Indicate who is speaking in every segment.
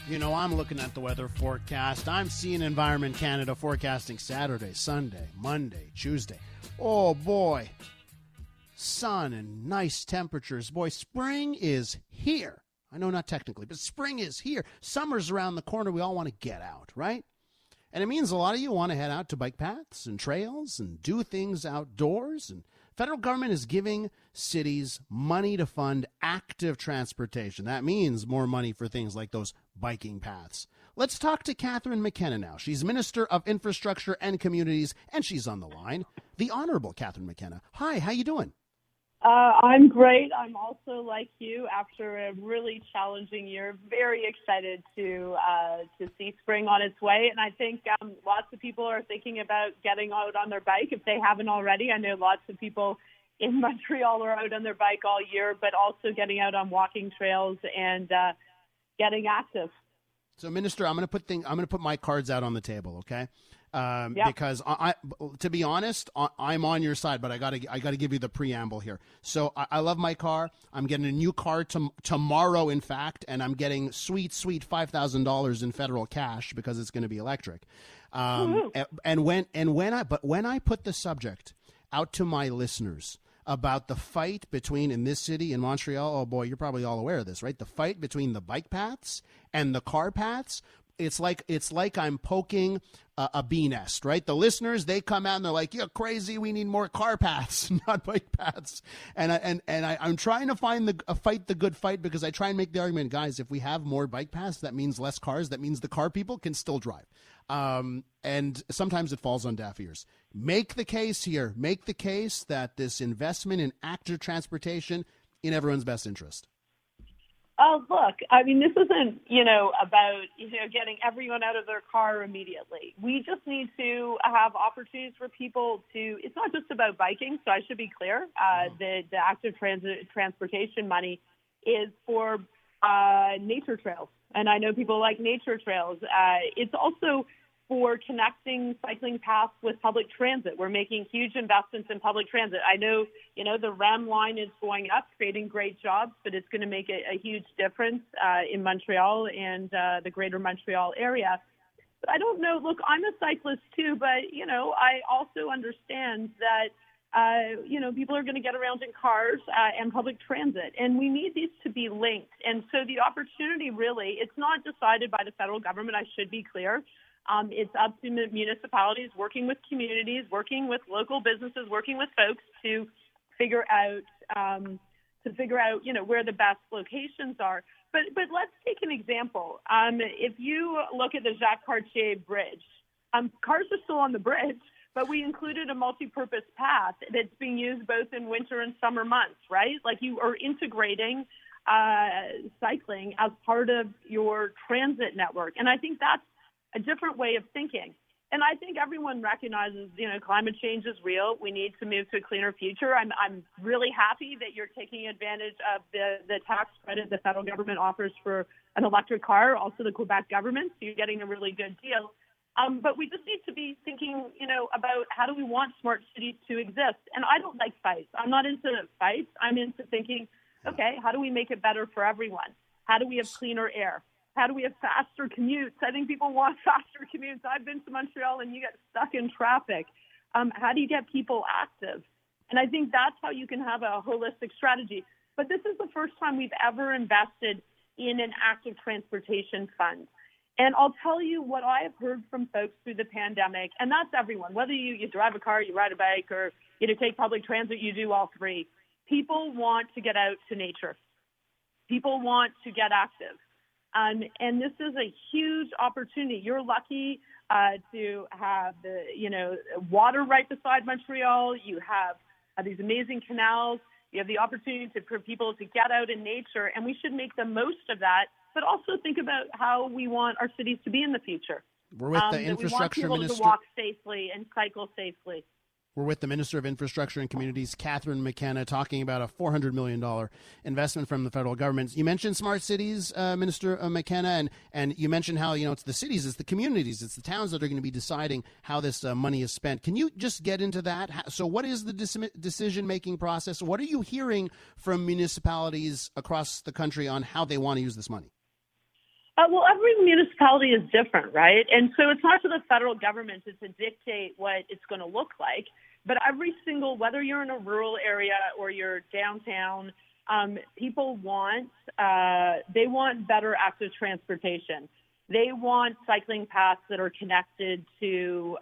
Speaker 1: You know, I'm looking at the weather forecast. I'm seeing Environment Canada forecasting Saturday, Sunday, Monday, Tuesday. Oh, boy. Sun and nice temperatures. Boy, spring is here. I know not technically, but spring is here. Summer's around the corner. We all want to get out, right? And it means a lot of you want to head out to bike paths and trails and do things outdoors. And federal government is giving cities money to fund active transportation. That means more money for things like those biking paths. Let's talk to Catherine McKenna now. She's Minister of Infrastructure and Communities, and she's on the line. The Honorable Catherine McKenna. Hi, how you doing?
Speaker 2: I'm great. I'm also, like you, after a really challenging year, very excited to see spring on its way. And I think lots of people are thinking about getting out on their bike if they haven't already. I know lots of people in Montreal are out on their bike all year, but also getting out on walking trails and getting active.
Speaker 1: So, Minister, I'm going to put my cards out on the table, okay?
Speaker 2: Yep.
Speaker 1: Because to be honest, I'm on your side, but I gotta give you the preamble here. So I love my car. I'm getting a new car tomorrow, in fact, and I'm getting sweet $5,000 in federal cash because it's going to be electric. And when I put the subject out to my listeners about the fight between, in this city, in Montreal, oh boy, you're probably all aware of this, right? The fight between the bike paths and the car paths. It's like I'm poking a bee nest, right? The listeners, they come out and they're like, "You're crazy. We need more car paths, not bike paths." And I'm trying to fight the good fight, because I try and make the argument, guys, if we have more bike paths, that means less cars. That means the car people can still drive. And sometimes it falls on deaf ears. Make the case here. Make the case that this investment in active transportation in everyone's best interest.
Speaker 2: Oh, look, I mean, this isn't, about, getting everyone out of their car immediately. We just need to have opportunities for people to, it's not just about biking, so I should be clear. The active transportation money is for nature trails. And I know people like nature trails. It's also for connecting cycling paths with public transit. We're making huge investments in public transit. I know, the REM line is going up, creating great jobs, but it's going to make a huge difference in Montreal and the greater Montreal area. But I don't know. Look, I'm a cyclist too, but, I also understand that, people are going to get around in cars and public transit, and we need these to be linked. And so the opportunity really, it's not decided by the federal government, I should be clear. It's up to municipalities working with communities, working with local businesses, working with folks to figure out, where the best locations are. But let's take an example. If you look at the Jacques Cartier Bridge, cars are still on the bridge, but we included a multi-purpose path that's being used both in winter and summer months, right? Like, you are integrating cycling as part of your transit network. And I think that's a different way of thinking. And I think everyone recognizes, climate change is real. We need to move to a cleaner future. I'm really happy that you're taking advantage of the tax credit the federal government offers for an electric car, also the Quebec government. So you're getting a really good deal. But we just need to be thinking, about how do we want smart cities to exist? And I don't like fights. I'm not into fights. I'm into thinking, okay, how do we make it better for everyone? How do we have cleaner air? How do we have faster commutes? I think people want faster commutes. I've been to Montreal and you get stuck in traffic. How do you get people active? And I think that's how you can have a holistic strategy. But this is the first time we've ever invested in an active transportation fund. And I'll tell you what I have heard from folks through the pandemic, and that's everyone. Whether you drive a car, you ride a bike, or take public transit, you do all three. People want to get out to nature. People want to get active. And this is a huge opportunity. You're lucky to have the water right beside Montreal. You have these amazing canals. You have the opportunity for people to get out in nature, and we should make the most of that, but also think about how we want our cities to be in the future.
Speaker 1: We're with the infrastructure
Speaker 2: minister. We want people to walk safely and cycle safely.
Speaker 1: We're with the Minister of Infrastructure and Communities, Catherine McKenna, talking about a $400 million investment from the federal government. You mentioned smart cities, Minister McKenna, and you mentioned how, it's the cities, it's the communities, it's the towns that are going to be deciding how this money is spent. Can you just get into that? So what is the decision-making process? What are you hearing from municipalities across the country on how they want to use this money?
Speaker 2: Well, every municipality is different, right? And so it's not to the federal government to dictate what it's going to look like, but every single, whether you're in a rural area or you're downtown, people they want better active transportation. They want cycling paths that are connected to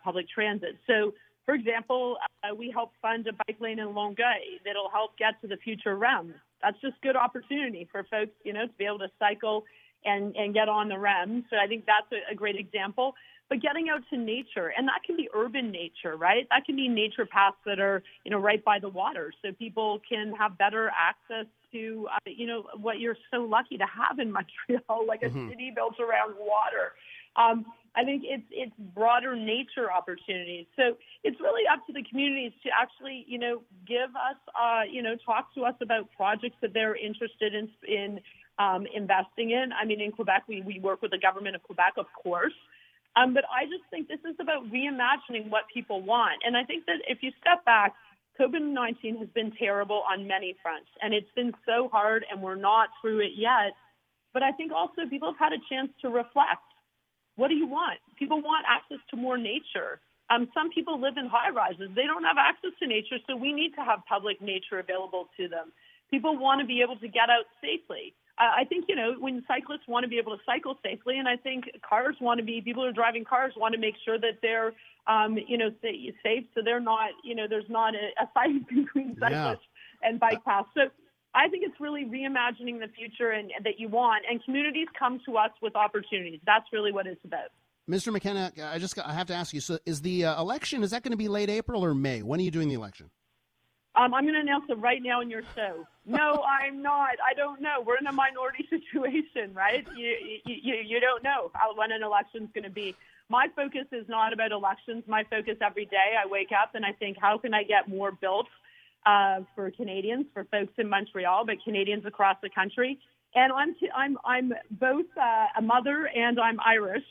Speaker 2: public transit. So, for example, we help fund a bike lane in Longueuil that'll help get to the future REM. That's just good opportunity for folks, to be able to cycle and get on the REM. So I think that's a great example. But getting out to nature, and that can be urban nature, right? That can be nature paths that are, right by the water, so people can have better access to, what you're so lucky to have in Montreal, like a city built around water. I think it's broader nature opportunities. So it's really up to the communities to actually, give us, talk to us about projects that they're interested in investing in. I mean, in Quebec, we work with the government of Quebec, of course. But I just think this is about reimagining what people want. And I think that if you step back, COVID-19 has been terrible on many fronts, and it's been so hard, and we're not through it yet. But I think also people have had a chance to reflect. What do you want? People want access to more nature. Some people live in high-rises. They don't have access to nature, so we need to have public nature available to them. People want to be able to get out safely. I think, when cyclists want to be able to cycle safely, and I think people who are driving cars want to make sure that they're, safe, so they're not, there's not a fight between cyclists and bike paths. So I think it's really reimagining the future and that you want, and communities come to us with opportunities. That's really what it's about.
Speaker 1: Mr. McKenna, I have to ask you, so is the election, is that going to be late April or May? When are you doing the election?
Speaker 2: I'm going to announce it right now in your show. No, I'm not. I don't know. We're in a minority situation, right? You don't know when an election's going to be. My focus is not about elections. My focus every day, I wake up and I think, how can I get more built for Canadians, for folks in Montreal, but Canadians across the country. And I'm both a mother and I'm Irish,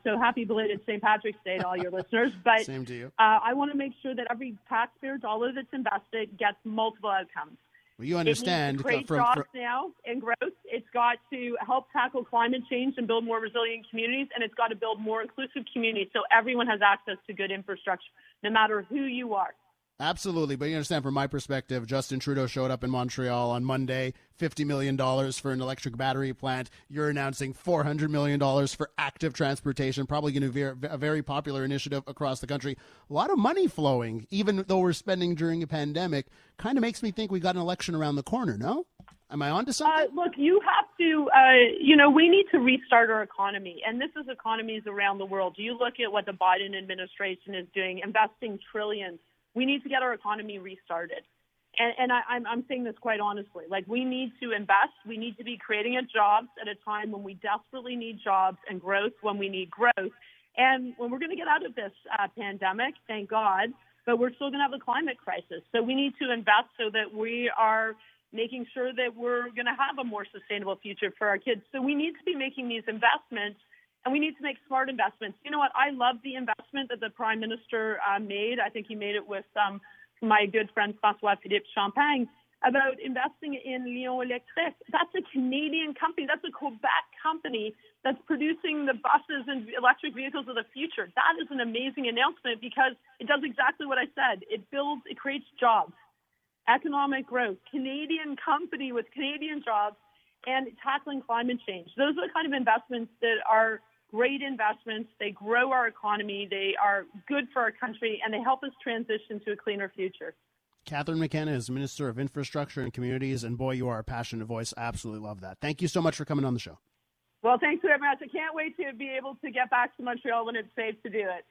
Speaker 2: so happy belated St. Patrick's Day to all your listeners. But
Speaker 1: same to you.
Speaker 2: I want to make sure that every taxpayer dollar that's invested gets multiple outcomes.
Speaker 1: Well, you understand.
Speaker 2: It needs to create jobs now and growth. It's got to help tackle climate change and build more resilient communities, and it's got to build more inclusive communities so everyone has access to good infrastructure, no matter who you are.
Speaker 1: Absolutely. But you understand, from my perspective, Justin Trudeau showed up in Montreal on Monday, $50 million for an electric battery plant. You're announcing $400 million for active transportation, probably going to be a very popular initiative across the country. A lot of money flowing, even though we're spending during a pandemic. Kind of makes me think we got an election around the corner, no? Am I on to something?
Speaker 2: Look, you have to, we need to restart our economy. And this is economies around the world. You look at what the Biden administration is doing, investing trillions. We need to get our economy restarted. And I'm saying this quite honestly. Like, we need to invest. We need to be creating jobs at a time when we desperately need jobs, and growth when we need growth. And when we're going to get out of this pandemic, thank God, but we're still going to have a climate crisis. So we need to invest so that we are making sure that we're going to have a more sustainable future for our kids. So we need to be making these investments. And we need to make smart investments. You know what? I love the investment that the Prime Minister made. I think he made it with my good friend François-Philippe Champagne about investing in Lion Electric. That's a Canadian company. That's a Quebec company that's producing the buses and electric vehicles of the future. That is an amazing announcement because it does exactly what I said. It creates jobs, economic growth, Canadian company with Canadian jobs, and tackling climate change. Those are the kind of investments that are great investments. They grow our economy. They are good for our country, and they help us transition to a cleaner future.
Speaker 1: Catherine McKenna is Minister of Infrastructure and Communities, and boy, you are a passionate voice. Absolutely love that. Thank you so much for coming on the show.
Speaker 2: Well, thanks very much. I can't wait to be able to get back to Montreal when it's safe to do it.